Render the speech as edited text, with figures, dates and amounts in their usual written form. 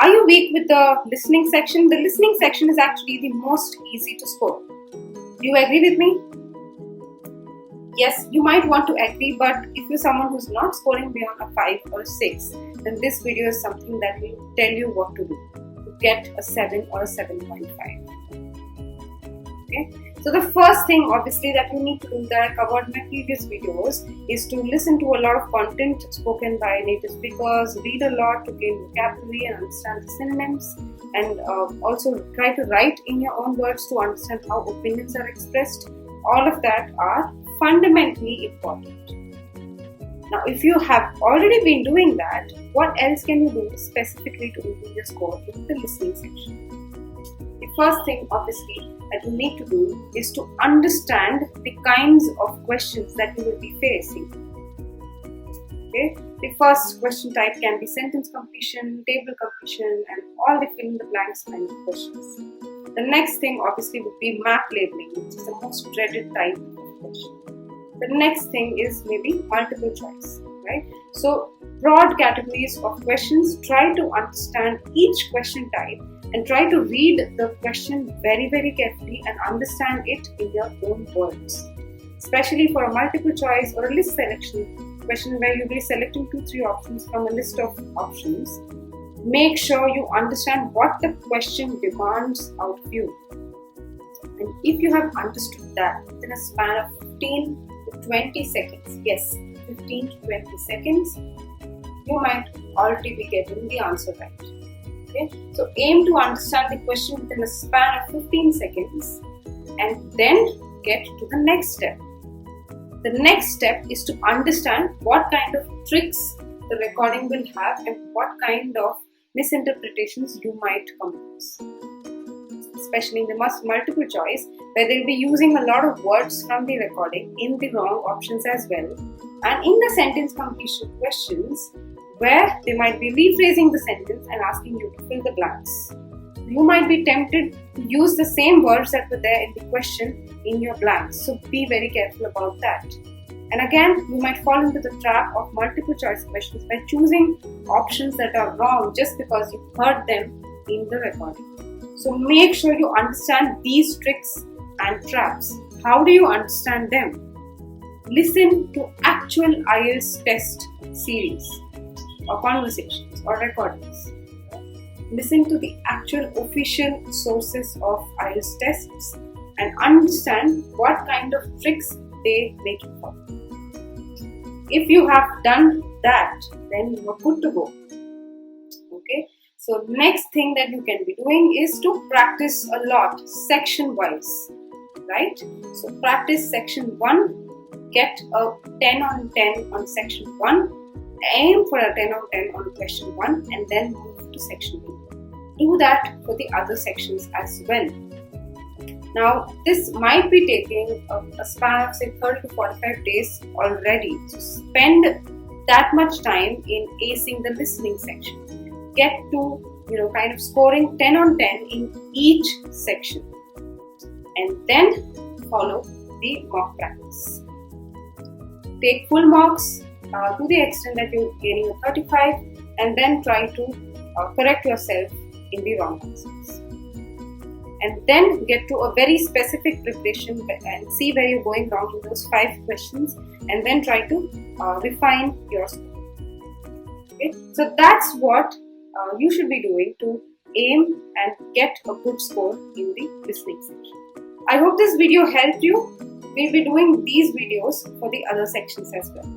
Are you weak with the listening section? The listening section is actually the most easy to score. Do you agree with me? Yes, you might want to agree, but if you're someone who's not scoring beyond a 5 or a 6, then this video is something that will tell you what to do to get a 7 or a 7.5. Okay? So the first thing obviously that you need to do, that I covered in my previous videos, is to listen to a lot of content spoken by native speakers, read a lot to gain vocabulary and understand the synonyms, and also try to write in your own words to understand how opinions are expressed. All of that are fundamentally important. Now, if you have already been doing that, what else can you do specifically to improve your score in the listening section? The first thing, obviously, that you need to do is to understand the kinds of questions that you will be facing. Okay? The first question type can be sentence completion, table completion, and all the fill in the blanks kind of questions. The next thing, obviously, would be map labeling, which is the most dreaded type of question. The next thing is maybe multiple choice, right? So, broad categories of questions. Try to understand each question type and try to read the question very, very carefully and understand it in your own words. Especially for a multiple choice or a list selection question where you'll be selecting 2-3 options from a list of options. Make sure you understand what the question demands out of you. And if you have understood that within a span of 15 to 20 seconds, yes, 15 to 20 seconds, you might already be getting the answer right. Okay? So aim to understand the question within a span of 15 seconds and then get to the next step. The next step is to understand what kind of tricks the recording will have and what kind of misinterpretations you might come across. Especially in the multiple choice, where they'll be using a lot of words from the recording in the wrong options as well. And in the sentence completion questions, where they might be rephrasing the sentence and asking you to fill the blanks. You might be tempted to use the same words that were there in the question in your blanks. So be very careful about that. And again, you might fall into the trap of multiple choice questions by choosing options that are wrong just because you heard them in the recording. So make sure you understand these tricks and traps. How do you understand them? Listen to actual IELTS test series or conversations or recordings. Listen to the actual official sources of IELTS tests and understand what kind of tricks they make you follow. If you have done that, then you are good to go. Okay? So next thing that you can be doing is to practice a lot, section wise, right? So practice section 1, get a 10 on 10 on section 1, aim for a 10 on 10 on question 1 and then move to section 2. Do that for the other sections as well. Now this might be taking a span of say 30 to 45 days already. So spend that much time in acing the listening section. Get to kind of scoring 10 on 10 in each section and then follow the mock practice. Take full marks to the extent that you're gaining a 35 and then try to correct yourself in the wrong answers. And then get to a very specific preparation and see where you're going wrong in those 5 questions and then try to refine your score. Okay? So that's what you should be doing to aim and get a good score in the listening section. I hope this video helped you. We'll be doing these videos for the other sections as well.